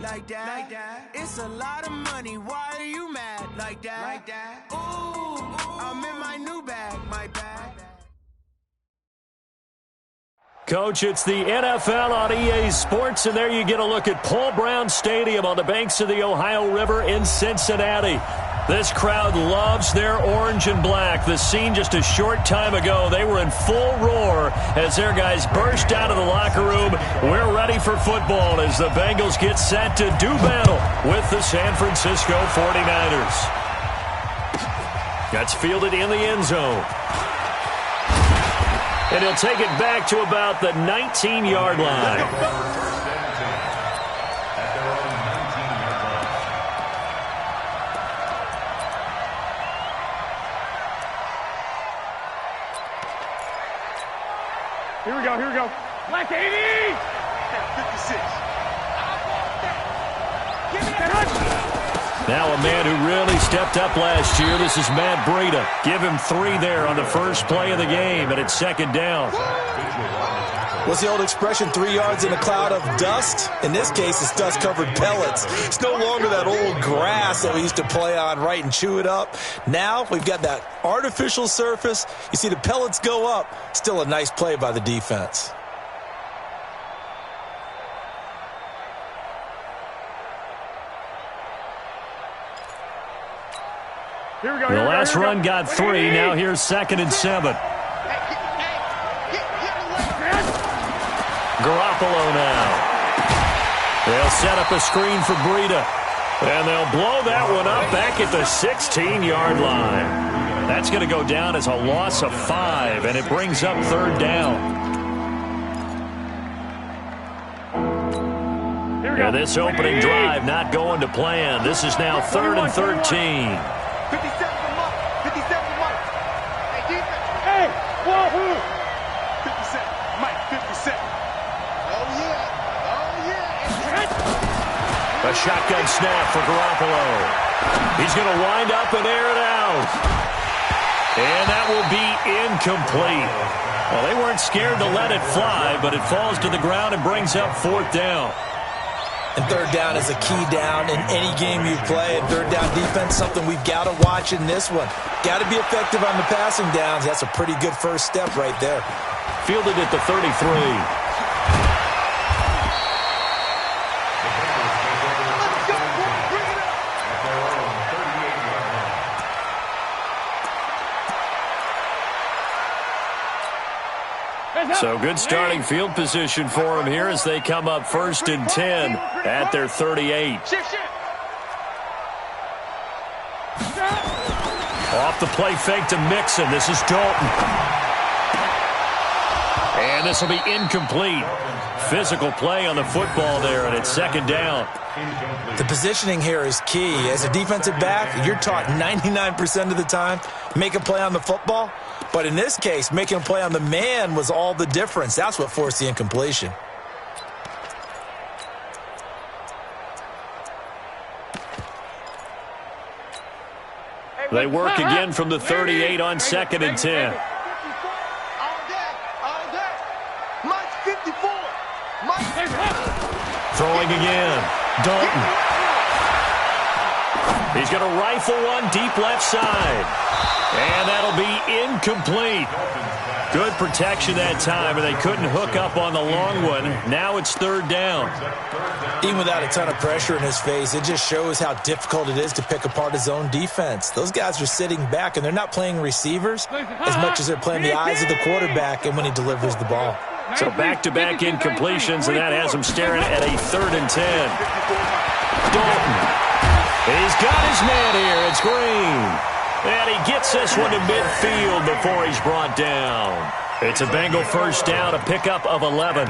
like that. It's a lot of money. Why are you mad like that? Ooh, I'm in my new bag, my bag. Coach, it's the NFL on EA Sports, and there you get a look at Paul Brown Stadium on the banks of the Ohio River in Cincinnati. This crowd loves their orange and black. The scene just a short time ago, they were in full roar as their guys burst out of the locker room. We're ready for football as the Bengals get set to do battle with the San Francisco 49ers. That's fielded in the end zone. And he'll take it back to about the 19-yard line. Here we go. Black 80! 56. Give me that. Now a man who really stepped up last year. This is Matt Breida. Give him 3 there on the first play of the game, and it's second down. What's the old expression, 3 yards in a cloud of dust? In this case, it's dust-covered pellets. It's no longer that old grass that we used to play on, right, and chew it up. Now we've got that artificial surface. You see the pellets go up. Still a nice play by the defense. Here we go. The last run got 3. Now here's 2nd and 7. Garoppolo now. They'll set up a screen for Breida. And they'll blow that one up back at the 16-yard line. That's going to go down as a loss of 5, and it brings up 3rd down. And this opening drive not going to plan. This is now 3rd and 13. 57 from up. 57 from up. Hey, defense. Hey, whoa. 57. Mike, 57. Oh, yeah. A shotgun snap for Garoppolo. He's going to wind up and air it out. And that will be incomplete. Well, they weren't scared to let it fly, but it falls to the ground and brings up 4th down. And 3rd down is a key down in any game you play. And 3rd down defense, something we've got to watch in this one. Got to be effective on the passing downs. That's a pretty good first step right there. Fielded at the 33. So good starting field position for them here as they come up 1st and 10 at their 38. Off the play fake to Mixon. This is Dalton. And this will be incomplete. Physical play on the football there, and it's 2nd down. The positioning here is key. As a defensive back, you're taught 99% of the time, make a play on the football. But in this case, making a play on the man was all the difference. That's what forced the incompletion. They work again from the 38 on 2nd and 10. Mike 54. Throwing again. Dalton. He's going to rifle one deep left side. And that'll be incomplete. Good protection that time, and they couldn't hook up on the long one. Now it's 3rd down. Even without a ton of pressure in his face, it just shows how difficult it is to pick apart his own defense. Those guys are sitting back, and they're not playing receivers as much as they're playing the eyes of the quarterback and when he delivers the ball. So back-to-back incompletions, and that has him staring at a 3rd and 10. Dalton. He's got his man here. It's Green. And he gets this one to midfield before he's brought down. It's a Bengal 1st down, a pickup of 11.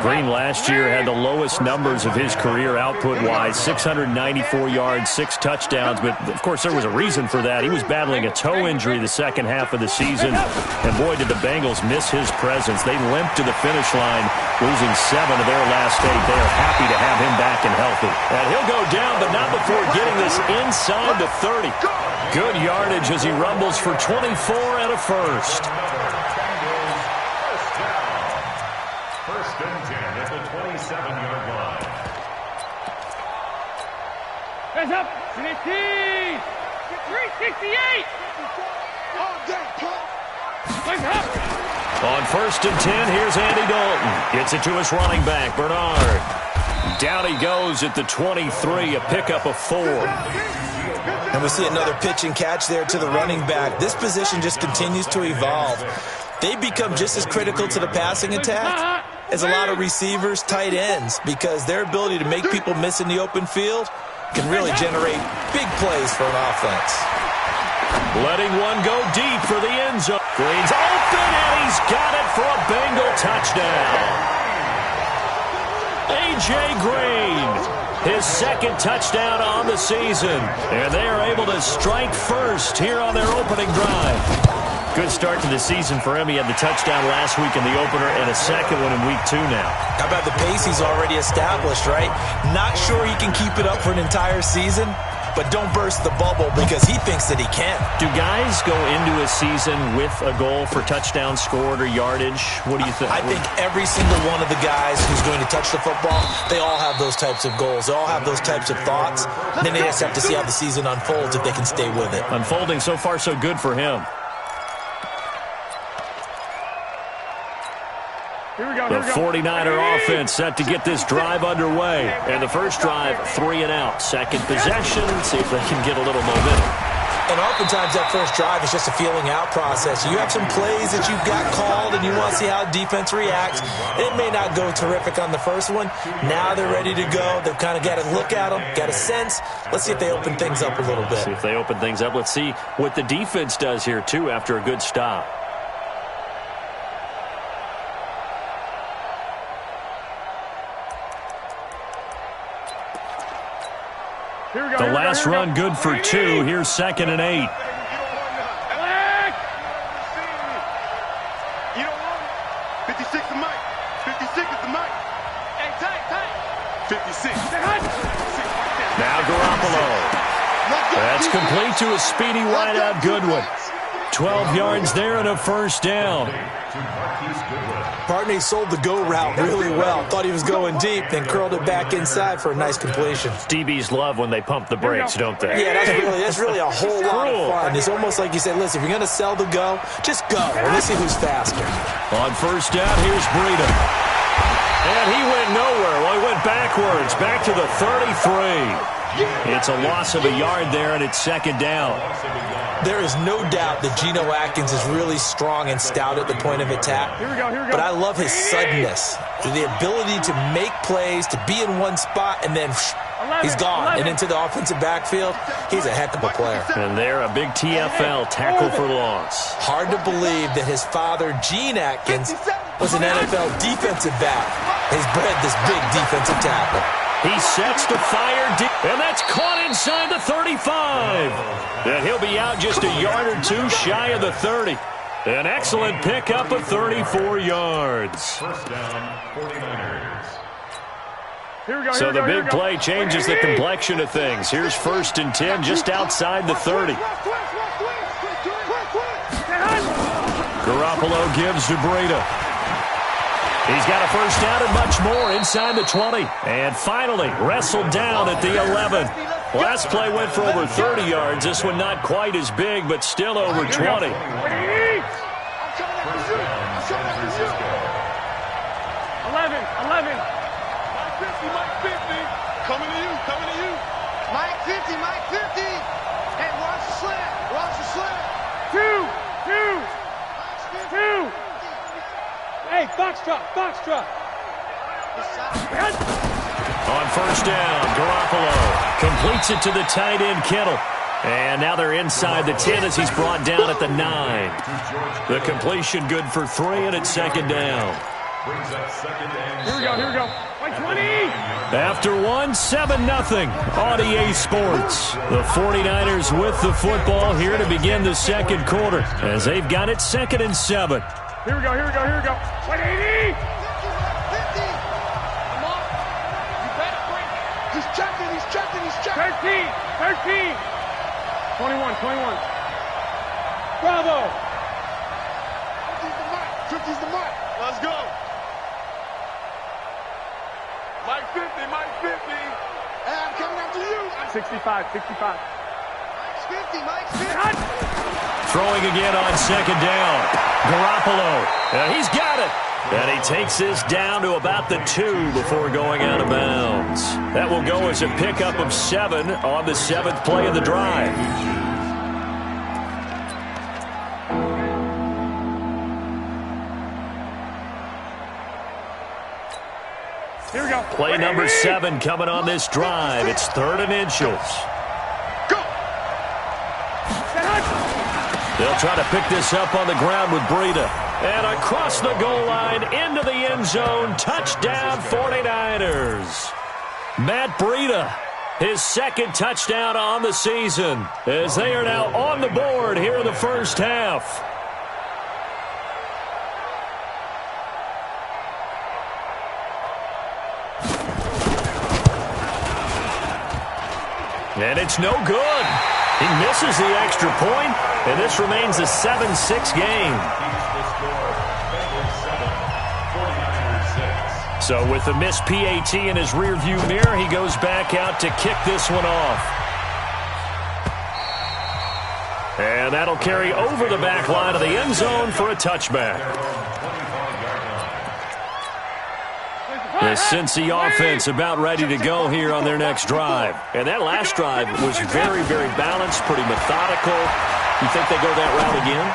Green last year had the lowest numbers of his career output-wise, 694 yards, 6 touchdowns. But, of course, there was a reason for that. He was battling a toe injury the second half of the season. And, boy, did the Bengals miss his presence. They limped to the finish line, losing 7 of their last 8. They are happy to have him back and healthy. And he'll go down, but not before getting this inside the 30. Good yardage as he rumbles for 24 and a first. First and 10 at the 27-yard line. Hands up! 368! Oh, damn, hands up! On first and 10, here's Andy Dalton. Gets it to his running back, Bernard. Down he goes at the 23, a pickup of 4. And we see another pitch and catch there to the running back. This position just continues to evolve. They become just as critical to the passing attack as a lot of receivers, tight ends, because their ability to make people miss in the open field can really generate big plays for an offense. Letting one go deep for the end zone. Green's open, and he's got it for a Bengal touchdown. A.J. Green, his second touchdown on the season. And they are able to strike first here on their opening drive. Good start to the season for him. He had the touchdown last week in the opener and a second one in week 2 now. How about the pace he's already established, right? Not sure he can keep it up for an entire season, but don't burst the bubble because he thinks that he can. Do guys go into a season with a goal for touchdown scored or yardage? What do you think? I think every single one of the guys who's going to touch the football, they all have those types of goals. They all have those types of thoughts. Then they just have to see how the season unfolds if they can stay with it. Unfolding so far so good for him. The 49er offense set to get this drive underway. And the first drive, 3 and out. Second possession, see if they can get a little momentum. And oftentimes that first drive is just a feeling out process. You have some plays that you've got called and you want to see how defense reacts. It may not go terrific on the first one. Now they're ready to go. They've kind of got to look at them, got a sense. Let's see if they open things up a little bit. See if they open things up. Let's see what the defense does here, too, after a good stop. The last run good for 2. Here's 2nd and 8. You don't want it. 56 is Mike. 56 is the Mike. Hey, tight. 56. Now Garoppolo. That's complete to a speedy wideout Goodwin. 12 yards there and a first down. Partney sold the go route really well. Thought he was going deep, then curled it back inside for a nice completion. DBs love when they pump the brakes, don't they? Yeah, that's really a whole lot of fun. It's almost like you say, listen, if you're going to sell the go, just go. And let's see who's faster. On first down, here's Breida. And he went nowhere. Well, he went backwards, back to the 33. It's a loss of a yard there, and it's 2nd down. There is no doubt that Geno Atkins is really strong and stout at the point of attack. Here we go. But I love his suddenness, the ability to make plays, to be in one spot, and then he's gone. And into the offensive backfield, he's a heck of a player. And there, a big TFL, tackle for loss. Hard to believe that his father, Gene Atkins, was an NFL defensive back. He's bred this big defensive tackle. He sets to fire deep, and that's caught inside the 35. And he'll be out just a yard or 2 shy of the 30. An excellent pickup of 34 yards. First down, 49ers. So the big play changes the complexion of things. Here's 1st and 10 just outside the 30. Garoppolo gives to Breida. He's got a first down and much more inside the 20. And finally, wrestled down at the 11. Last play went for over 30 yards. This one not quite as big, but still over 20. 11. Mike 50, Mike 50. Coming to you. Mike 50, Mike 50. Hey, watch the slant. 2. Hey, box drop. On first down, Garoppolo completes it to the tight end, Kittle. And now they're inside the 10 as he's brought down at the 9. The completion good for 3, and it's 2nd down. Here we go. Like 20. After 7-0 on EA Sports. The 49ers with the football here to begin the second quarter as they've got it 2nd and 7. Here we go. 180. 50. Come on. You better bring it. He's checking. 13. 21. Bravo. 50's the mark. Let's go. Mike 50, Mike 50. Hey, I'm coming after you. 65, 65. Mike's 50, Mike's 50. Throwing again on second down. Garoppolo. He's got it. And he takes this down to about the 2 before going out of bounds. That will go as a pickup of 7 on the 7th play of the drive. Here we go. Play number 7 coming on this drive. It's 3rd and inches. Go. They'll try to pick this up on the ground with Breida. And across the goal line, into the end zone, touchdown 49ers. Matt Breida, his 2nd touchdown on the season, as they are now on the board here in the first half. And it's no good. He misses the extra point, and this remains a 7-6 game. So with the missed PAT in his rearview mirror, he goes back out to kick this one off. And that'll carry over the back line of the end zone for a touchback. The Cincy offense about ready to go here on their next drive. And that last drive was very, very balanced, pretty methodical. You think they go that route again?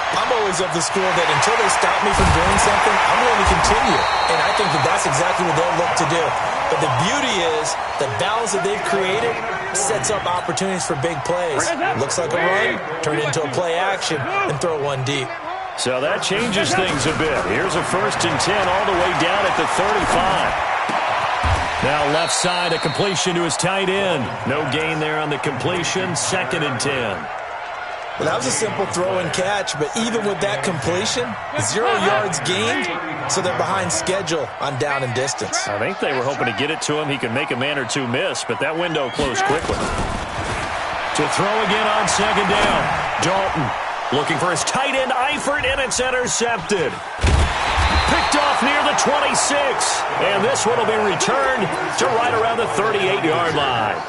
I'm always of the school that until they stop me from doing something, I'm going to continue. And I think that that's exactly what they'll look to do. But the beauty is the balance that they've created sets up opportunities for big plays. Looks like a run, turn it into a play action, and throw one deep. So that changes things a bit. Here's a 1st and 10 all the way down at the 35. Now left side, a completion to his tight end. No gain there on the completion, 2nd and 10. Well, that was a simple throw and catch, but even with that completion, 0 yards gained, so they're behind schedule on down and distance. I think they were hoping to get it to him. He could make a man or two miss, but that window closed quickly. To throw again on 2nd down. Dalton looking for his tight end, Eifert, and it's intercepted. Picked off near the 26, and this one will be returned to right around the 38-yard line.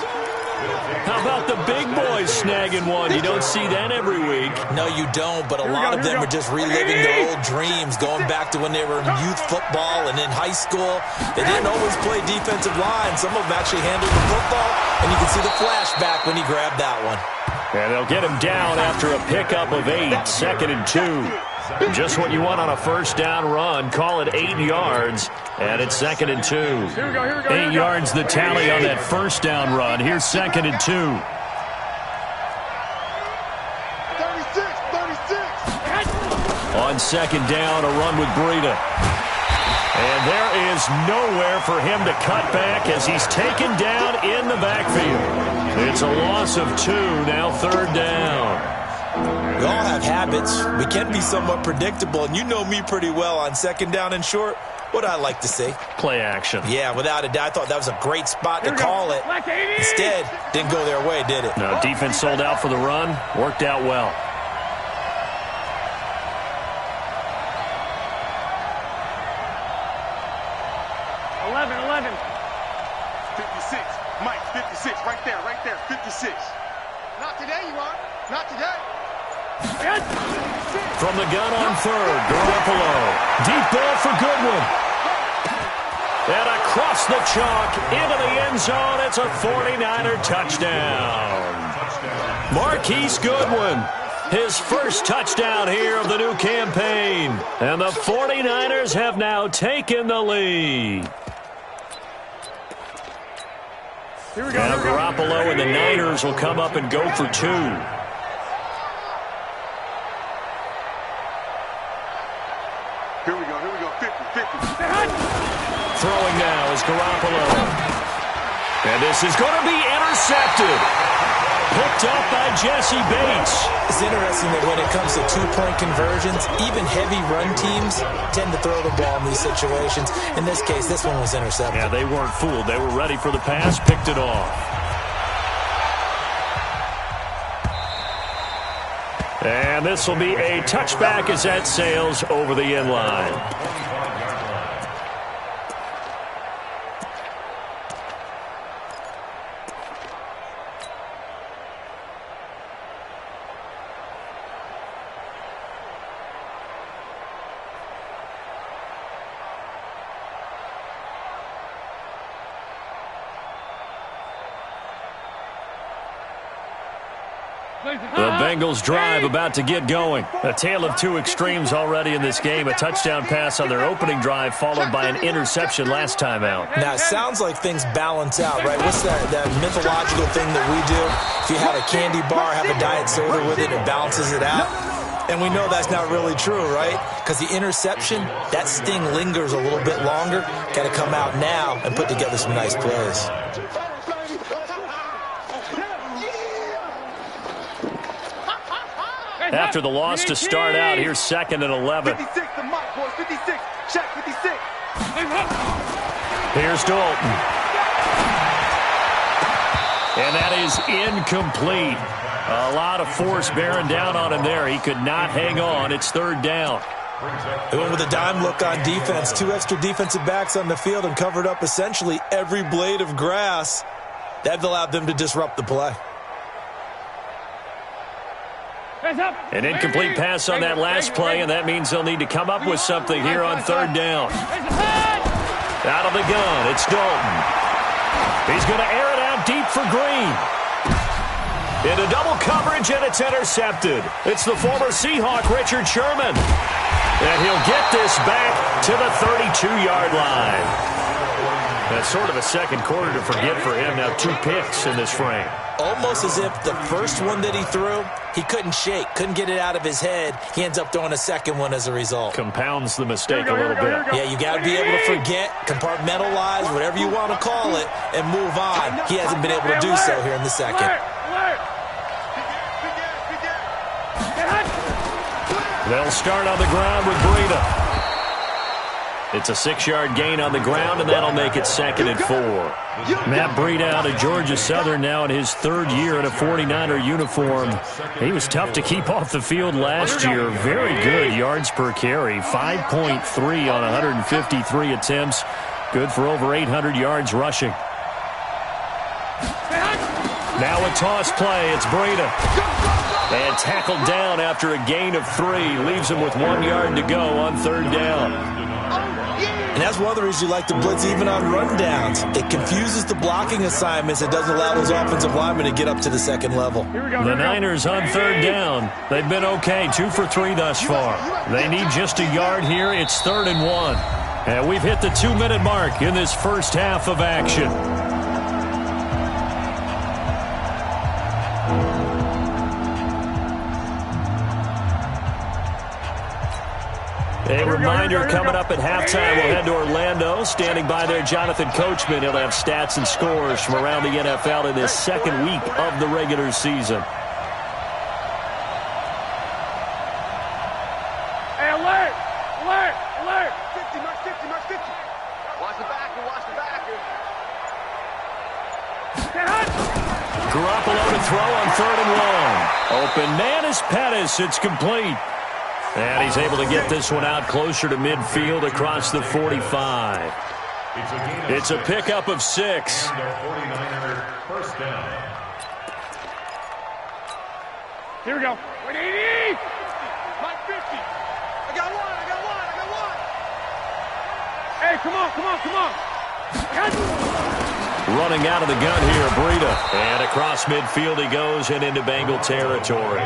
How about the big boys snagging one? You don't see that every week. No, you don't, but a lot of them are just reliving their old dreams, going back to when they were in youth football and in high school. They didn't always play defensive line. Some of them actually handled the football, and you can see the flashback when he grabbed that one. And they'll get him down after a pickup of 8, 2nd and 2. Just what you want on a 1st down run. Call it 8 yards, and it's 2nd and 2. Here we go. 8 yards the tally on that 1st down run. Here's 2nd and 2. 36. On 2nd down, a run with Breida. And there is nowhere for him to cut back as he's taken down in the backfield. It's a loss of 2, now 3rd down. We all have habits. We can be somewhat predictable, and you know me pretty well on 2nd down and short. What I like to see? Play action. Yeah, without a doubt. I thought that was a great spot to call it. Instead, didn't go their way, did it? No, defense sold out for the run. Worked out well. Mike, 56, right there, 56. Not today, you are. Not today. From the gun on 3rd, Garoppolo. Deep ball for Goodwin. And across the chalk, into the end zone, it's a 49er touchdown. Marquise Goodwin, his 1st touchdown here of the new campaign. And the 49ers have now taken the lead. Now Garoppolo and the Niners will come up and go for 2. Here we go, 50. Throwing now is Garoppolo. And this is going to be intercepted. Picked up by Jesse Bates. It's interesting that when it comes to 2-point conversions, even heavy run teams tend to throw the ball in these situations. In this case, this one was intercepted. Yeah, they weren't fooled. They were ready for the pass, picked it off. And this will be a touchback as that sails over the end line. The Bengals drive about to get going. A tale of two extremes already in this game. A touchdown pass on their opening drive followed by an interception last time out. Now, it sounds like things balance out, right? What's that mythological thing that we do? If you have a candy bar, have a diet soda with it, it balances it out. And we know that's not really true, right? Because the interception, that sting lingers a little bit longer. Got to come out now and put together some nice plays. After the loss to start out, here's 2nd and 11. 56, the mark, boys. 56. Check 56. Here's Dalton. And that is incomplete. A lot of force bearing down on him there. He could not hang on. It's 3rd down. They went with a dime look on defense. 2 extra defensive backs on the field and covered up essentially every blade of grass. That allowed them to disrupt the play. An incomplete pass on that last play, and that means they'll need to come up with something here on 3rd down. Out of the gun, it's Dalton. He's going to air it out deep for Green. Into double coverage, and it's intercepted. It's the former Seahawk, Richard Sherman. And he'll get this back to the 32-yard line. That's sort of a second quarter to forget for him. Now 2 picks in this frame. Almost as if the first one that he threw, he couldn't shake, couldn't get it out of his head. He ends up throwing a second one as a result. Compounds the mistake a little bit. Yeah, you got to be able to forget, compartmentalize, whatever you want to call it, and move on. He hasn't been able to do so here in the second. They'll start on the ground with Breida. It's a 6-yard gain on the ground, and that'll make it 2nd and 4. Matt Breida out of Georgia Southern now in his 3rd year in a 49er uniform. He was tough to keep off the field last year. Very good yards per carry, 5.3 on 153 attempts. Good for over 800 yards rushing. Now a toss play. It's Breida. And tackled down after a gain of 3. Leaves him with 1 yard to go on 3rd down. And that's one of the reasons you like to blitz even on rundowns. It confuses the blocking assignments. It doesn't allow those offensive linemen to get up to the second level. The Niners on 3rd down. They've been okay, 2 for 3 thus far. They need just a yard here. It's 3rd and 1. And we've hit the 2-minute mark in this first half of action. A reminder coming up at halftime. We'll head to Orlando. Standing by there, Jonathan Coachman. He'll have stats and scores from around the NFL in this 2nd week of the regular season. Hey, alert! Alert! Alert! 50, mark 50, mark 50. Watch the backer, watch the backer. Garoppolo to throw on 3rd and 1. Open man is Pettis. It's complete. And he's able to get this one out closer to midfield across the 45. It's a pickup of 6. First down. Here we go. 180! Mike 50. I got one. Hey, come on. Running out of the gun here, Breida. And across midfield he goes and into Bengal territory.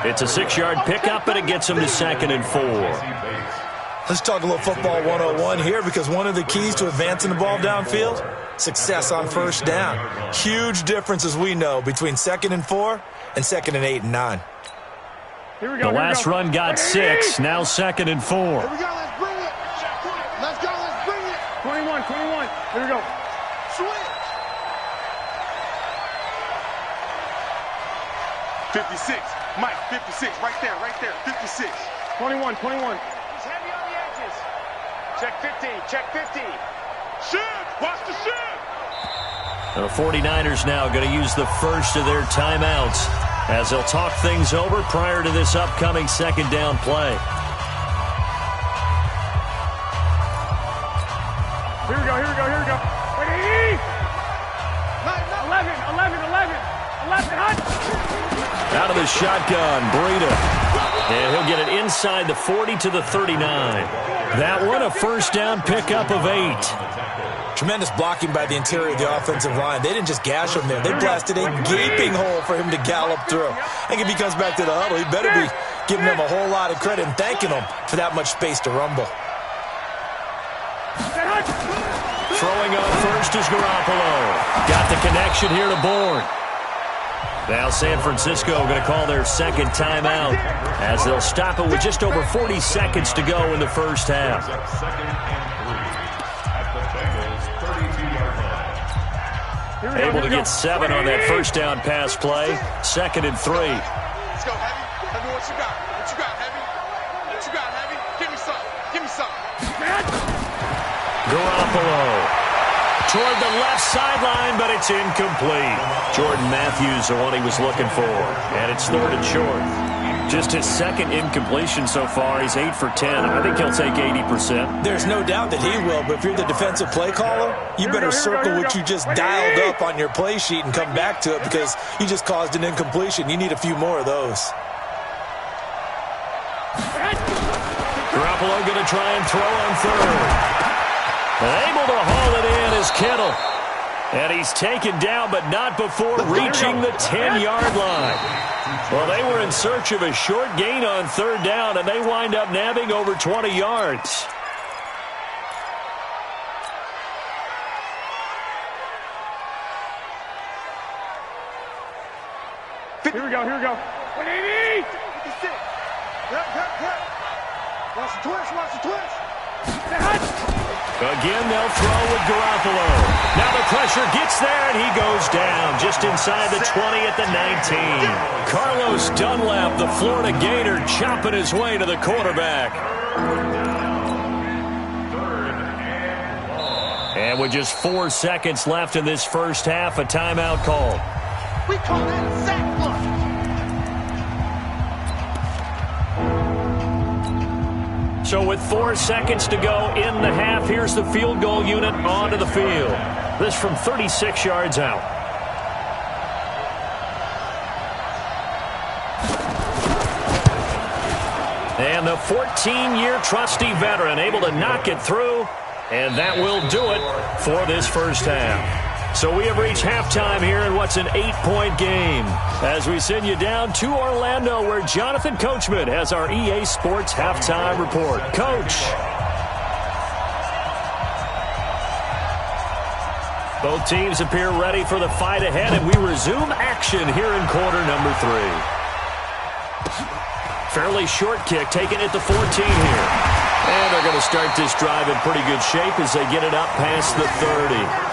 It's a 6-yard pickup, and it gets him to 2nd and 4. Let's talk a little football 101 here, because one of the keys to advancing the ball downfield, success on 1st down. Huge difference, as we know, between 2nd and 4 and 2nd and 8 and 9. Here we go. The last run got 6, now 2nd and 4. Here we go, let's bring it. Let's bring it. 21. Here we go. Switch. 56. Mike, 56. Right there. 56. 21. He's heavy on the edges. Check 50. Shoot. Watch the shoot. The 49ers now going to use the first of their timeouts as they'll talk things over prior to this upcoming 2nd down play. Here we go. 180. 11. Out of the shotgun, Breida. And he'll get it inside the 40 to the 39. That one a 1st down pickup of 8. Tremendous blocking by the interior of the offensive line. They didn't just gash him there. They blasted a gaping hole for him to gallop through. I think if he comes back to the huddle, he better be giving them a whole lot of credit and thanking them for that much space to rumble. Throwing on first is Garoppolo. Got the connection here to Bourne. Now San Francisco going to call their second timeout as they'll stop it with just over 40 seconds to go in the first half. Able to get 7 on that first down pass play. 2nd and 3. Let's go, Heavy. Heavy, what you got? What you got, Heavy? What you got, Heavy? Give me some. Give me some. Garoppolo toward the left sideline, but it's incomplete. Jordan Matthews, the one he was looking for. And it's 3rd and short. Just his 2nd incompletion so far. He's 8 for 10. I think he'll take 80%. There's no doubt that he will, but if you're the defensive play caller, you better circle what you just dialed up on your play sheet and come back to it because you just caused an incompletion. You need a few more of those. Garoppolo going to try and throw on 3rd. Able to haul it in is Kittle. And he's taken down, but not before reaching the 10-yard line. Well, they were in search of a short gain on 3rd down, and they wind up nabbing over 20 yards. Here we go, here we go. 180! 56. Yep. Watch the twist, watch the twist. Again, they'll throw with Garoppolo. Now the pressure gets there, and he goes down just inside the 20 at the 19. Carlos Dunlap, the Florida Gator, chopping his way to the quarterback. And with just 4 seconds left in this first half, a timeout called. We call that sack block. So with 4 seconds to go in the half, here's the field goal unit onto the field. This from 36 yards out. And the 14-year trusty veteran able to knock it through, and that will do it for this first half. So we have reached halftime here in what's an 8-point game as we send you down to Orlando where Jonathan Coachman has our EA Sports halftime report. Coach. Both teams appear ready for the fight ahead, and we resume action here in quarter number 3. Fairly short kick taken at the 14 here. And they're going to start this drive in pretty good shape as they get it up past the 30.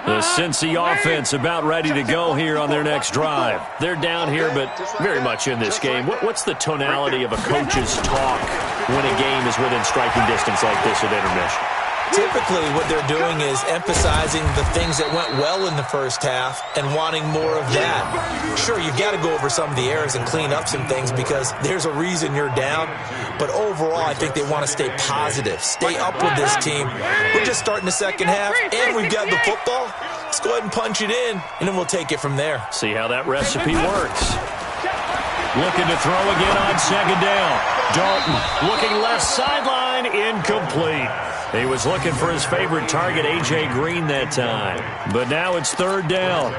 The Cincy offense about ready to go here on their next drive. They're down here, but very much in this game. What's the tonality of a coach's talk when a game is within striking distance like this at intermission? Typically, what they're doing is emphasizing the things that went well in the first half and wanting more of that. Sure, you've got to go over some of the errors and clean up some things because there's a reason you're down. But overall, I think they want to stay positive, stay up with this team. We're just starting the second half, and we've got the football. Let's go ahead and punch it in, and then we'll take it from there. See how that recipe works. Looking to throw again on second down. Dalton looking left sideline, incomplete. He was looking for his favorite target, A.J. Green, that time. But now it's 3rd down.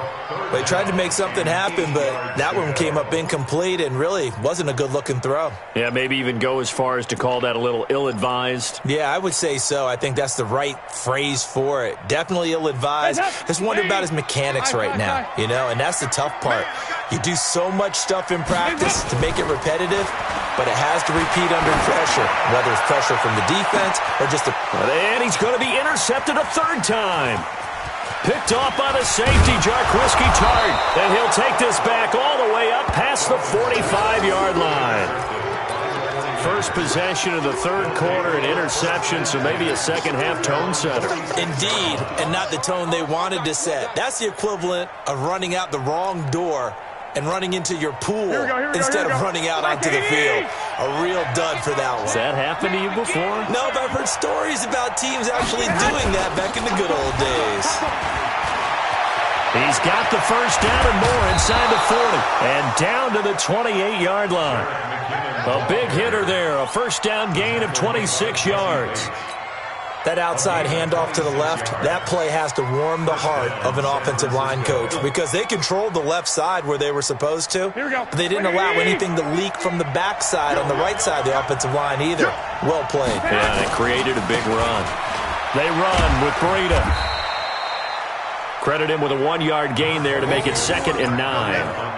They tried to make something happen, but that one came up incomplete and really wasn't a good-looking throw. Yeah, maybe even go as far as to call that a little ill-advised. Yeah, I would say so. I think that's the right phrase for it. Definitely ill-advised. Just wonder about his mechanics right now, you know, and that's the tough part. You do so much stuff in practice to make it repetitive, but it has to repeat under pressure, whether it's pressure from the defense or just a... And he's going to be intercepted a 3rd time. Picked off by the safety, Jarquiski Tart. And he'll take this back all the way up past the 45-yard line. First possession of the 3rd quarter, an interception, so maybe a second-half tone setter. Indeed, and not the tone they wanted to set. That's the equivalent of running out the wrong door and running into your pool instead of running out onto the field. A real dud for that one. Has that happened to you before? No, but I've heard stories about teams actually doing that back in the good old days. He's got the first down and more inside the 40. And down to the 28-yard line. A big hitter there. A first down gain of 26 yards. That outside handoff to the left, that play has to warm the heart of an offensive line coach because they controlled the left side where they were supposed to. Here we go. But they didn't allow anything to leak from the backside on the right side of the offensive line either. Well played. Yeah, they created a big run. They run with Breida. Credit him with a 1-yard gain there to make it 2nd and 9.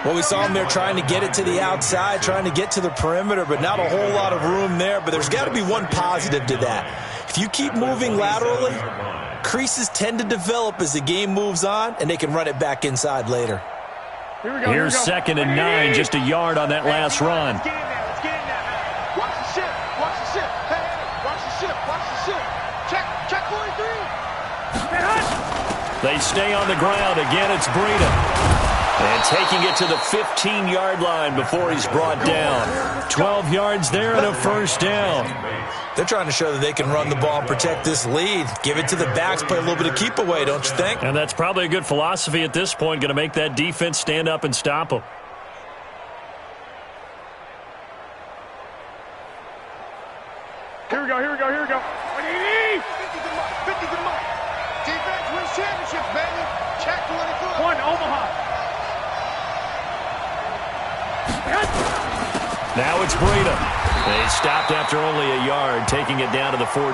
Well, we saw him there trying to get it to the outside, trying to get to the perimeter, but not a whole lot of room there. But there's got to be one positive to that. If you keep moving laterally, creases tend to develop as the game moves on, and they can run it back inside later. Here we go. Here's 2nd and 9, just a yard on that last run. Let's get in there. Let's get in there now. Watch the ship. Watch the ship. Hey, watch the ship. Watch the ship. Check 43. They stay on the ground. Again, it's Breida. And taking it to the 15-yard line before he's brought down. 12 yards there and a first down. They're trying to show that they can run the ball and protect this lead. Give it to the backs, play a little bit of keep away, don't you think? And that's probably a good philosophy at this point, going to make that defense stand up and stop them. Here we go. 50 to Mike. Defense wins championships, baby. Check 24. One, Omaha. Now it's Breida. They stopped after only a yard, taking it down to the 14.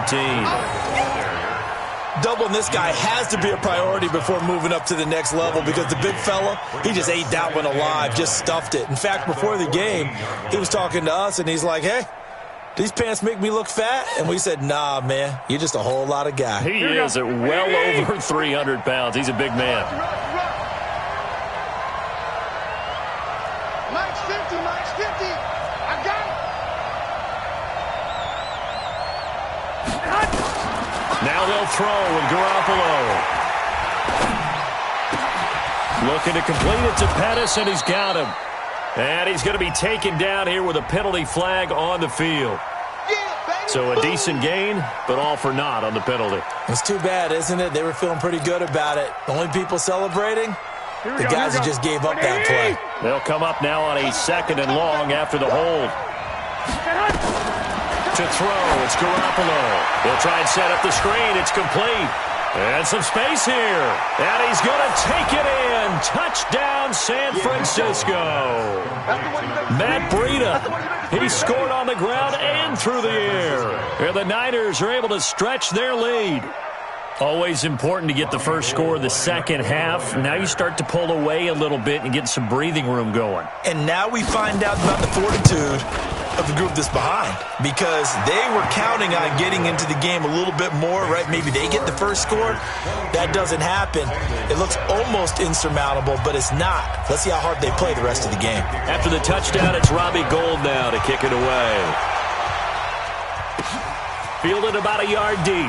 Doubling this guy has to be a priority before moving up to the next level because the big fella, he just ate that one alive, just stuffed it. In fact, before the game, he was talking to us, and he's like, hey, these pants make me look fat? And we said, nah, man, you're just a whole lot of guy. He is at well over 300 pounds. He's a big man. Mike's 50. I got it. Now they'll throw with Garoppolo. Looking to complete it to Pettis, and he's got him. And he's going to be taken down here with a penalty flag on the field. So a decent gain, but all for naught on the penalty. It's too bad, isn't it? They were feeling pretty good about it. The only people celebrating, the guys who just gave up that play. They'll come up now on a 2nd and long after the hold. To throw, it's Garoppolo. He'll try and set up the screen. It's complete. And some space here. And he's going to take it in. Touchdown, San Francisco. Matt Breida. He scored on the ground and through the air. And the Niners are able to stretch their lead. Always important to get the first score of the second half. Now you start to pull away a little bit and get some breathing room going. And now we find out about the fortitude of the group that's behind because they were counting on getting into the game a little bit more, right? Maybe they get the first score. That doesn't happen. It looks almost insurmountable, but it's not. Let's see how hard they play the rest of the game. After the touchdown, it's Robbie Gould now to kick it away. Fielded about a yard deep.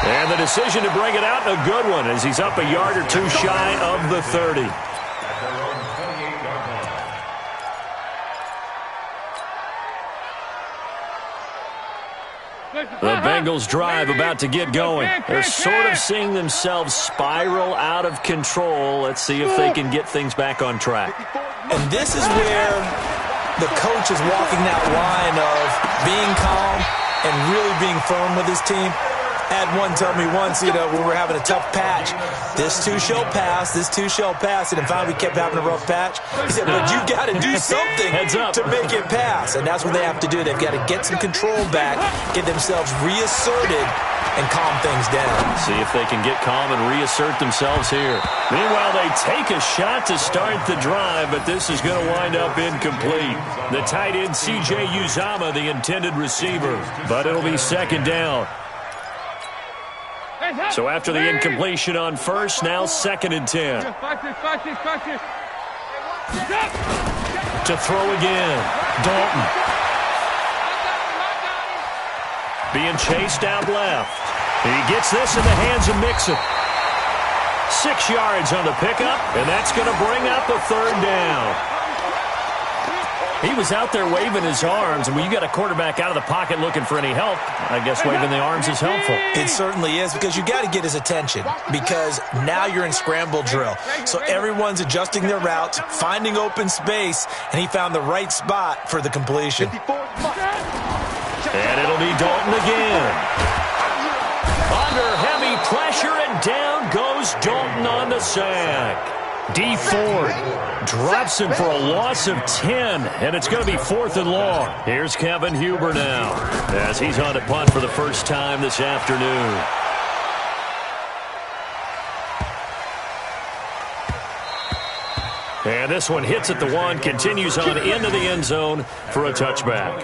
And the decision to bring it out, a good one, as he's up a yard or two shy of the 30. The Bengals drive about to get going. They're sort of seeing themselves spiral out of control. Let's see if they can get things back on track. And this is where the coach is walking that line of being calm and really being firm with his team. I had one tell me once, when we were having a tough patch, this too shall pass, this too shall pass. And finally we kept having a rough patch. He said, but you got to do something to make it pass. And that's what they have to do. They've got to get some control back, get themselves reasserted, and calm things down. See if they can get calm and reassert themselves here. Meanwhile, they take a shot to start the drive, but this is going to wind up incomplete. The tight end, C.J. Uzomah, the intended receiver. But it'll be 2nd down. So after the incompletion on first, now 2nd and 10. To throw again, Dalton. Being chased out left. He gets this in the hands of Mixon. 6 yards on the pickup, and that's going to bring up the 3rd down. He was out there waving his arms, and when you got a quarterback out of the pocket looking for any help, I guess waving the arms is helpful. It certainly is, because you got to get his attention, because now you're in scramble drill. So everyone's adjusting their routes, finding open space, and he found the right spot for the completion. And it'll be Dalton again. Under heavy pressure, and down goes Dalton on the sack. D Ford drops him for a loss of 10, and it's going to be 4th and long. Here's Kevin Huber now, as he's on to punt for the first time this afternoon. And this one hits at the 1, continues on into the end zone for a touchback.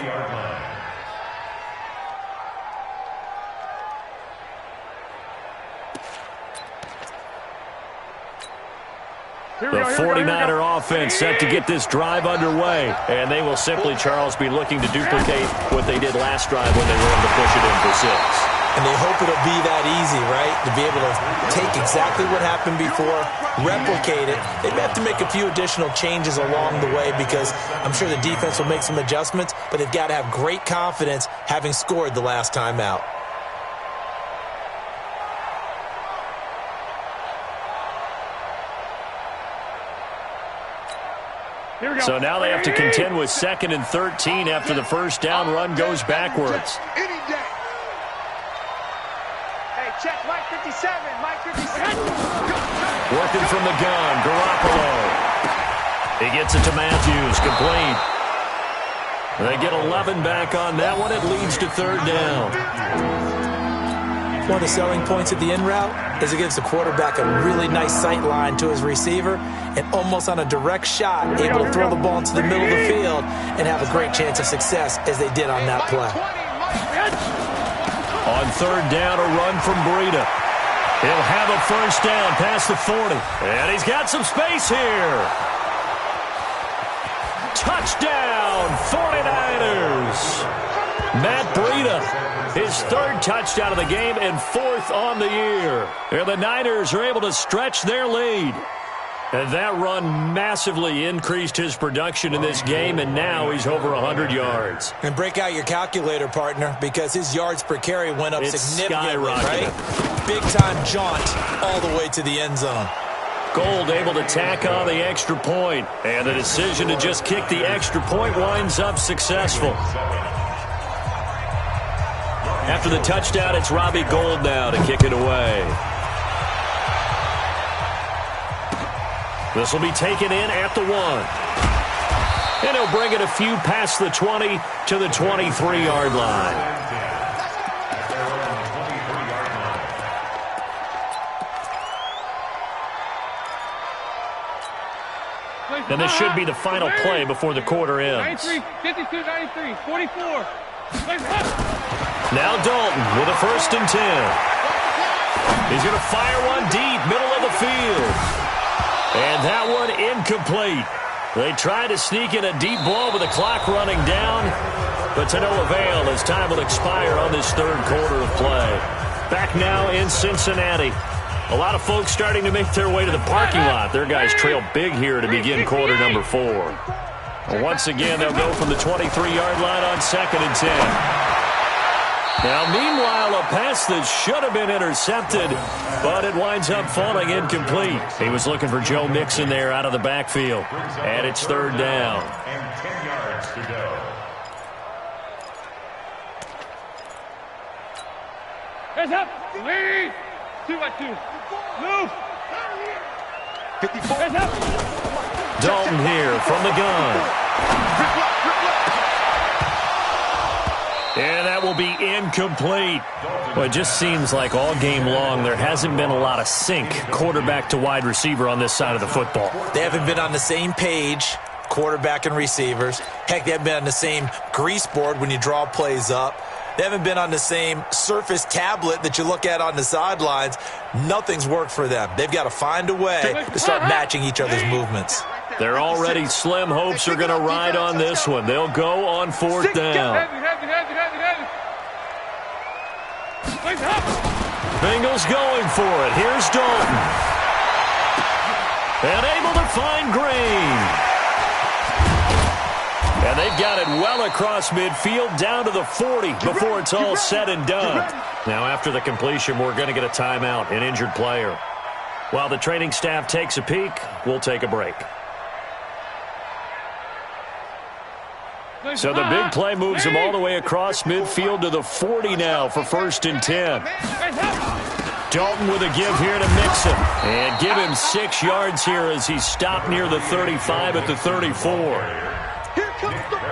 The 49er offense set to get this drive underway. And they will simply, Charles, be looking to duplicate what they did last drive when they were able to push it in for 6. And they hope it'll be that easy, right? To be able to take exactly what happened before, replicate it. They may have to make a few additional changes along the way, because I'm sure the defense will make some adjustments, but they've got to have great confidence having scored the last time out. So now they have to contend with 2nd and 13 after the first down run goes backwards. Hey, check Mike 57, Mike 57. Working from the gun, Garoppolo. He gets it to Matthews, complete. They get 11 back on that one. It leads to 3rd down. One of the selling points of the in route is it gives the quarterback a really nice sight line to his receiver, and almost on a direct shot, able to throw the ball into the middle of the field and have a great chance of success, as they did on that play. On 3rd down, a run from Breida. He'll have a first down past the 40. And he's got some space here. Touchdown, 49ers. Matt Breida, his 3rd touchdown of the game and 4th on the year. And the Niners are able to stretch their lead. And that run massively increased his production in this game, and now he's over 100 yards. And break out your calculator, partner, because his yards per carry went up significantly, right? Big-time jaunt all the way to the end zone. Gold able to tack on the extra point, and the decision to just kick the extra point winds up successful. After the touchdown, it's Robbie Gould now to kick it away. This will be taken in at the 1. And he'll bring it a few past the 20 to the 23-yard line. And this should be the final play before the quarter ends. 93, 52, 93, 44. Now Dalton with a 1st and 10. He's going to fire one deep, middle of the field. And that one incomplete. They try to sneak in a deep ball with the clock running down, but to no avail as time will expire on this 3rd quarter of play. Back now in Cincinnati. A lot of folks starting to make their way to the parking lot. Their guys trail big here to begin quarter number 4. Well, once again, they'll go from the 23-yard line on 2nd and 10. Now, meanwhile, a pass that should have been intercepted, but it winds up falling incomplete. He was looking for Joe Mixon there out of the backfield. And it's 3rd down. And 10 yards to go. Heads up. Lead. 2 by 2. Move. 54. Heads up. Dalton here from the gun. And that will be incomplete. Well, it just seems like all game long there hasn't been a lot of sync quarterback to wide receiver on this side of the football. They haven't been on the same page, quarterback and receivers. Heck, they haven't been on the same grease board when you draw plays up. They haven't been on the same surface tablet that you look at on the sidelines. Nothing's worked for them. They've got to find a way to start matching each other's movements. They're already slim hopes are going to ride on this one. They'll go on 4th down. Bengals going for it. Here's Dalton. And able to find Green. And they've got it well across midfield down to the 40 before it's all said and done. Now, after the completion, we're going to get a timeout, an injured player. While the training staff takes a peek, we'll take a break. So the big play moves him all the way across midfield to the 40 now for 1st and 10. Dalton with a give here to mix him. And give him 6 yards here as he's stopped near the 35 at the 34.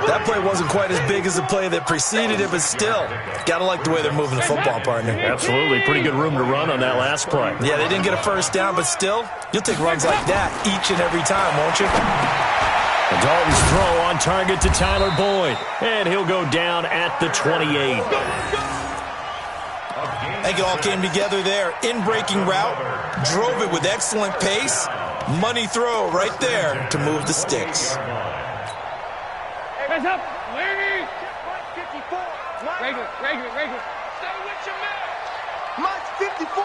That play wasn't quite as big as the play that preceded it, but still, gotta like the way they're moving the football, partner. Absolutely. Pretty good room to run on that last play. Yeah, they didn't get a first down, but still, you'll take runs like that each and every time, won't you? And Dalton's throw on target to Tyler Boyd. And he'll go down at the 28. I think it all came together there. In-breaking route, drove it with excellent pace. Money throw right there to move the sticks. Hands up, ladies. Mike 54. Regular. Stay with your man. Mike 54.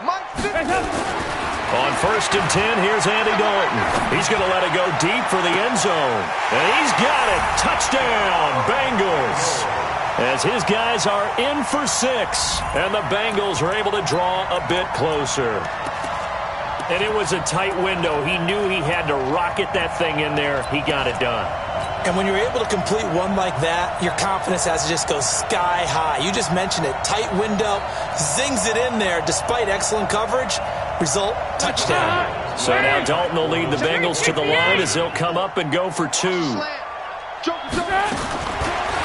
Mike 54. Hands up. On 1st and 10, here's Andy Dalton. He's going to let it go deep for the end zone. And he's got it. Touchdown, Bengals. As his guys are in for 6. And the Bengals are able to draw a bit closer. And it was a tight window. He knew he had to rocket that thing in there. He got it done. And when you're able to complete one like that, your confidence has to just go sky high. You just mentioned it. Tight window, zings it in there despite excellent coverage. Result, touchdown. So now Dalton will lead the Bengals to the line as he'll come up and go for 2.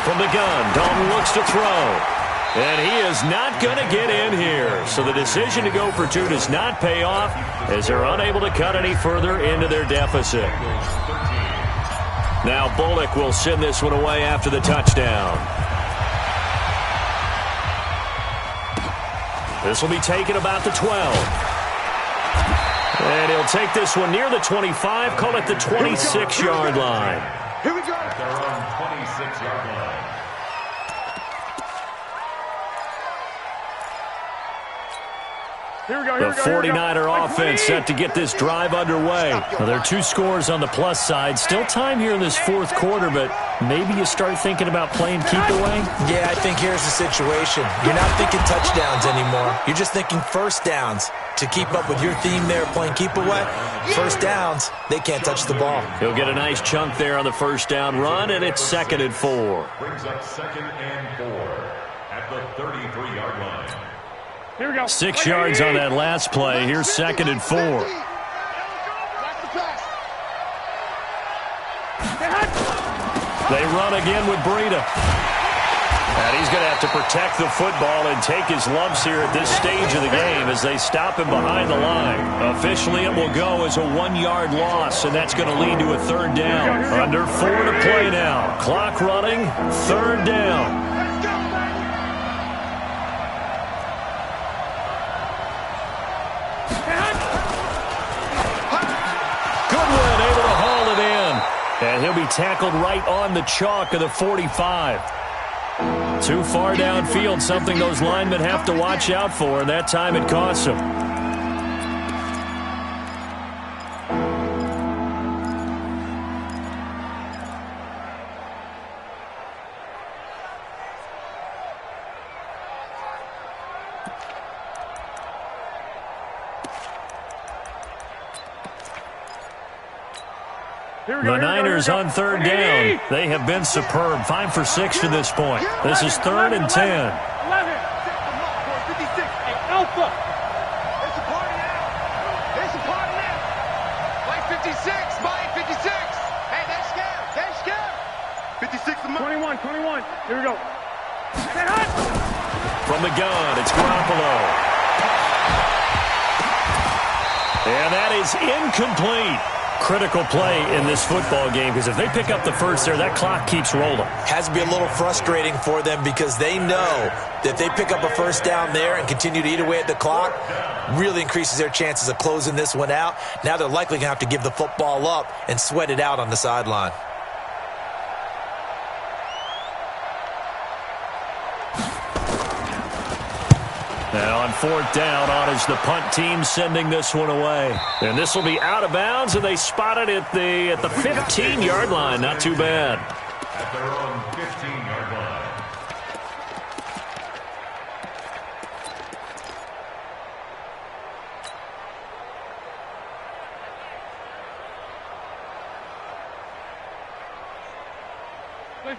From the gun, Dalton looks to throw. And he is not going to get in here. So the decision to go for 2 does not pay off as they're unable to cut any further into their deficit. Now Bullock will send this one away after the touchdown. This will be taken about the 12. And he'll take this one near the 25, call it the 26-yard line. Here we go. At their own 26-yard line. The 49er offense set to get this drive underway. Now, there are 2 scores on the plus side. Still time here in this 4th quarter, but maybe you start thinking about playing keep away? Yeah, I think here's the situation. You're not thinking touchdowns anymore. You're just thinking first downs. To keep up with your theme there, playing keep away, first downs, they can't touch the ball. He'll get a nice chunk there on the first down run, and it's 2nd and 4. Brings up 2nd and 4 at the 33-yard line. Here we go. 6 yards on that last play. Here's 2nd and 4. They run again with Breida. And he's going to have to protect the football and take his lumps here at this stage of the game as they stop him behind the line. Officially, it will go as a 1-yard loss, and that's going to lead to a 3rd down. Under 4 to play now. Clock running, 3rd down. Goodwin able to haul it in. And he'll be tackled right on the chalk of the 45. Too far downfield, something those linemen have to watch out for, and that time it costs them. The Niners on 3rd down. They have been superb. 5 for 6 to this point. This is 3rd and 10. 11. 56. Hey, Alpha. It's a party now. It's a party now. Mike 56. Mike 56. Hey, they're scared. They're scared. 56 to 21. Here we go. From the gun, it's Garoppolo. And that is incomplete. Critical play in this football game because if they pick up the first there, that clock keeps rolling. Has to be a little frustrating for them because they know that if they pick up a first down there and continue to eat away at the clock, really increases their chances of closing this one out. Now they're likely going to have to give the football up and sweat it out on the sideline. Now on 4th down, on is the punt team sending this one away. And this will be out of bounds, and they spot it at the 15-yard line. Not too bad. at their own 15-yard line.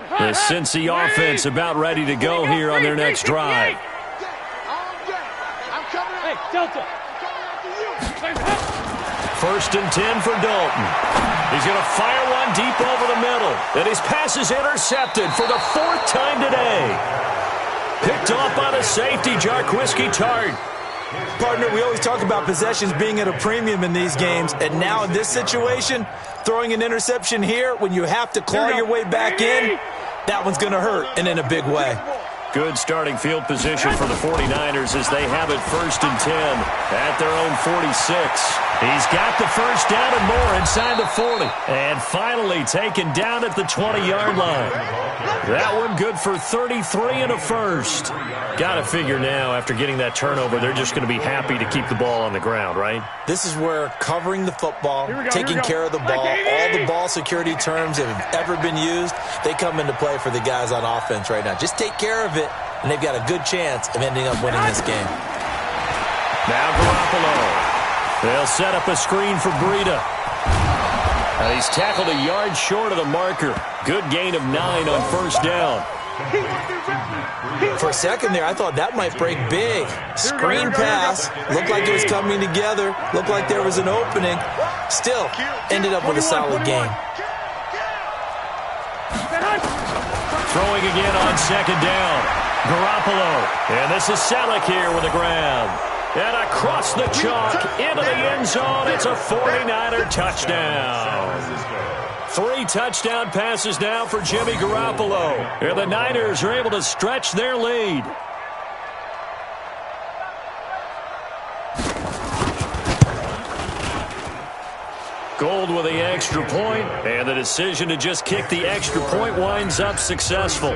The Cincy offense about ready to go here on their next drive. First and 10 for Dalton. He's going to fire one deep over the middle. And his pass is intercepted for the 4th time today. Picked off by the safety, Jarquiski Tart. Partner, we always talk about possessions being at a premium in these games, and now in this situation, throwing an interception here when you have to claw your way back in, that one's going to hurt, and in a big way. Good starting field position for the 49ers as they have it first and 10 at their own 46. He's got the first down and more inside the 40. And finally taken down at the 20-yard line. That one good for 33 and a first. Got to figure now after getting that turnover, they're just going to be happy to keep the ball on the ground, right? This is where covering the football, taking care of the ball, all the ball security terms that have ever been used, they come into play for the guys on offense right now. Just take care of it, and they've got a good chance of ending up winning this game. Now Garoppolo. They'll set up a screen for Breida. And he's tackled a yard short of the marker. Good gain of 9 on first down. For a second there, I thought that might break big. Screen pass. Looked like it was coming together. Looked like there was an opening. Still, ended up with a solid game. Throwing again on second down. Garoppolo. And this is Selleck here with the grab. And across the chalk, into the end zone, it's a 49er touchdown. 3 touchdown passes now for Jimmy Garoppolo. And the Niners are able to stretch their lead. Gold with the extra point, and the decision to just kick the extra point winds up successful.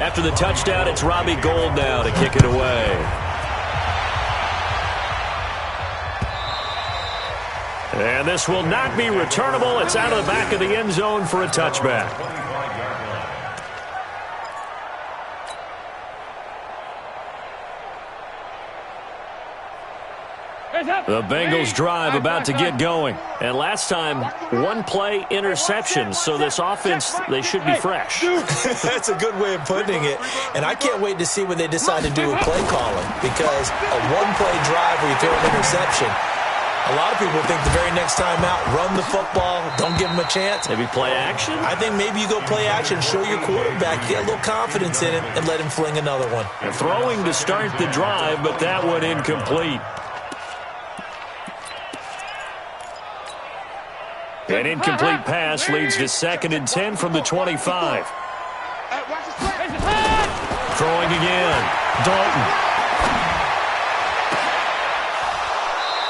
After the touchdown, it's Robbie Gould now to kick it away. And this will not be returnable. It's out of the back of the end zone for a touchback. The Bengals drive about to get going. And last time, 1-play interception. So this offense, they should be fresh. That's a good way of putting it. And I can't wait to see what they decide to do with play calling. Because a 1-play drive where you throw an interception, a lot of people think the very next time out, run the football, don't give them a chance. Maybe play action? I think maybe you go play action, show your quarterback, get a little confidence in him, and let him fling another one. And throwing to start the drive, but that one incomplete. An incomplete pass leads to 2nd and 10 from the 25. Throwing again. Dalton.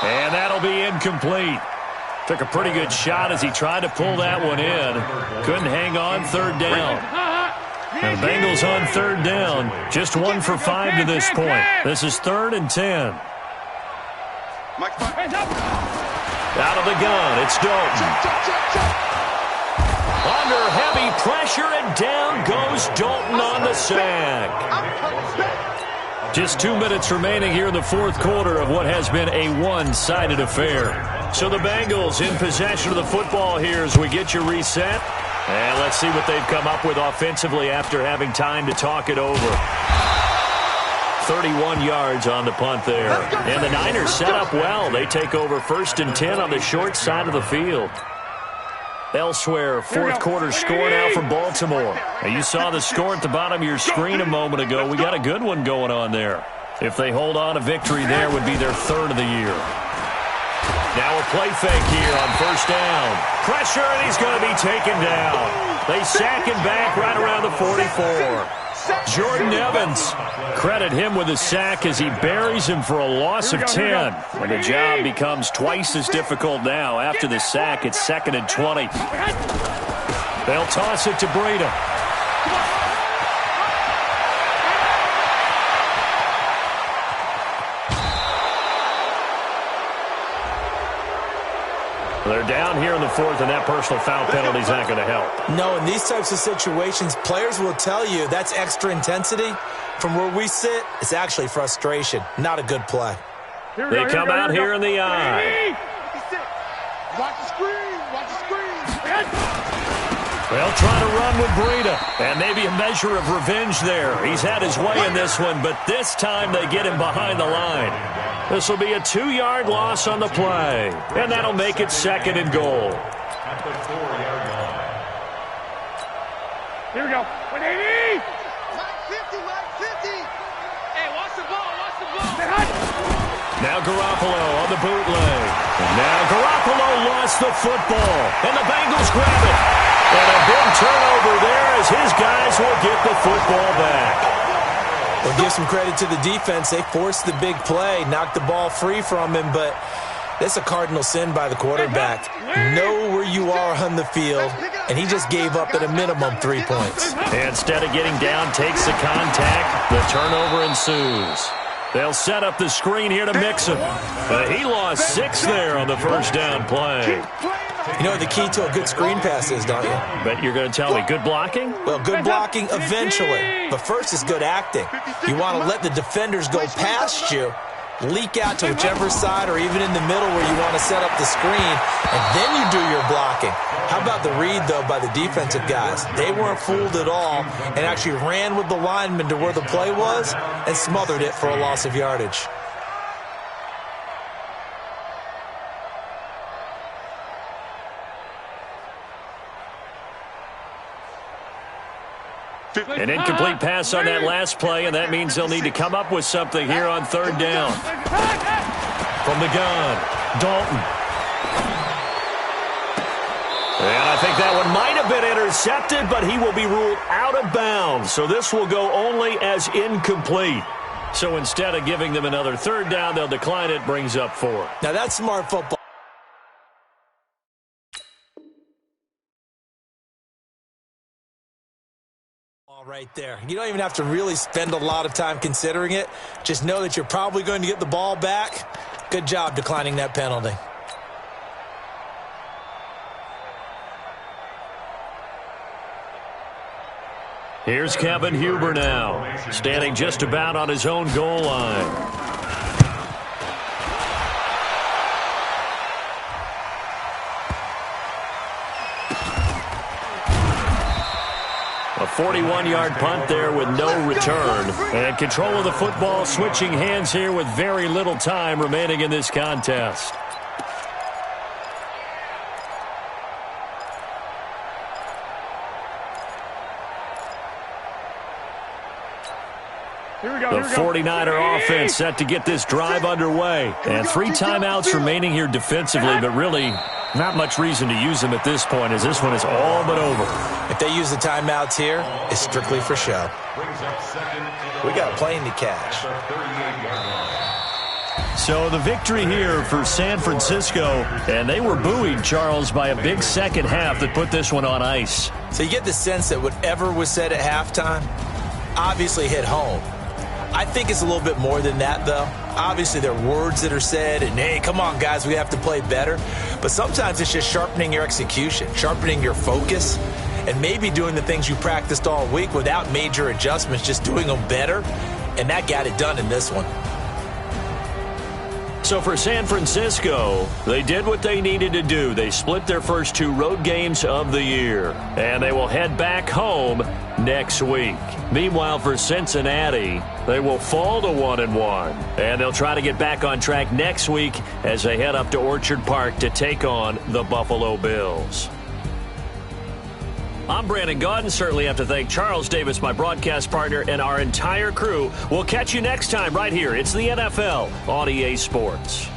And that'll be incomplete. Took a pretty good shot as he tried to pull that one in. Couldn't hang on 3rd down. And the Bengals on 3rd down. Just 1 for 5 to this point. This is 3rd and 10. Out of the gun, it's Dalton. Under heavy pressure, and down goes Dalton on the sack. Just 2 minutes remaining here in the 4th quarter of what has been a one-sided affair. So the Bengals in possession of the football here as we get you reset. And let's see what they've come up with offensively after having time to talk it over. 31 yards on the punt there. And the Niners set up well. They take over 1st and 10 on the short side of the field. Elsewhere, 4th quarter score now for Baltimore. Now you saw the score at the bottom of your screen a moment ago. We got a good one going on there. If they hold on, a victory there would be their 3rd of the year. Now a play fake here on 1st down. Pressure, and he's going to be taken down. They sack him back right around the 44. Jordan Evans, credit him with a sack as he buries him for a loss of 10. And the job becomes twice as difficult now. After the sack, it's 2nd and 20. They'll toss it to Breida. They're down here in the fourth, and that personal foul penalty is not going to help. No, in these types of situations, players will tell you that's extra intensity. From where we sit, it's actually frustration. Not a good play. They come out here in the eye. Watch the screen. Watch the screen. They'll try to run with Breida, and maybe a measure of revenge there. He's had his way in this one, but this time they get him behind the line. This will be a 2-yard loss on the play, and that'll make it 2nd and goal. At the 4-yard line. Here we go. 180. Line 50. Hey, watch the ball. Watch the ball. Now Garoppolo on the bootleg. And now Garoppolo lost the football, and the Bengals grab it. And a big turnover there as his guys will get the football back. We'll give some credit to the defense. They forced the big play, knocked the ball free from him, but that's a cardinal sin by the quarterback. Know where you are on the field, and he just gave up at a minimum 3 points. Instead of getting down, takes the contact. The turnover ensues. They'll set up the screen here to mix him. He lost 6 there on the first down play. You know what the key to a good screen pass is, don't you? But you're going to tell me good blocking? Well, good blocking eventually. But first is good acting. You want to let the defenders go past you, leak out to whichever side or even in the middle where you want to set up the screen, and then you do your blocking. How about the read, though, by the defensive guys? They weren't fooled at all and actually ran with the lineman to where the play was and smothered it for a loss of yardage. An incomplete pass on that last play, and that means they'll need to come up with something here on 3rd down. From the gun, Dalton. And I think that one might have been intercepted, but he will be ruled out of bounds. So this will go only as incomplete. So instead of giving them another 3rd down, they'll decline it, brings up 4. Now that's smart football. Right there. You don't even have to really spend a lot of time considering it. Just know that you're probably going to get the ball back. Good job declining that penalty. Here's Kevin Huber now, standing just about on his own goal line. A 41-yard punt there with no return. And control of the football, switching hands here with very little time remaining in this contest. The 49er offense set to get this drive underway. And 3 timeouts remaining here defensively, but really not much reason to use them at this point as this one is all but over. If they use the timeouts here, it's strictly for show. We got a plane to catch. So the victory here for San Francisco, and they were buoyed, Charles, by a big second half that put this one on ice. So you get the sense that whatever was said at halftime obviously hit home. I think it's a little bit more than that, though. Obviously, there are words that are said, and, hey, come on, guys, we have to play better. But sometimes it's just sharpening your execution, sharpening your focus, and maybe doing the things you practiced all week without major adjustments, just doing them better. And that got it done in this one. So for San Francisco, they did what they needed to do. They split their first 2 road games of the year, and they will head back home next week. Meanwhile, for Cincinnati, they will fall to 1-1, and they'll try to get back on track next week as they head up to Orchard Park to take on the Buffalo Bills. I'm Brandon Gaudin. Certainly have to thank Charles Davis, my broadcast partner, and our entire crew. We'll catch you next time right here. It's the NFL on EA Sports.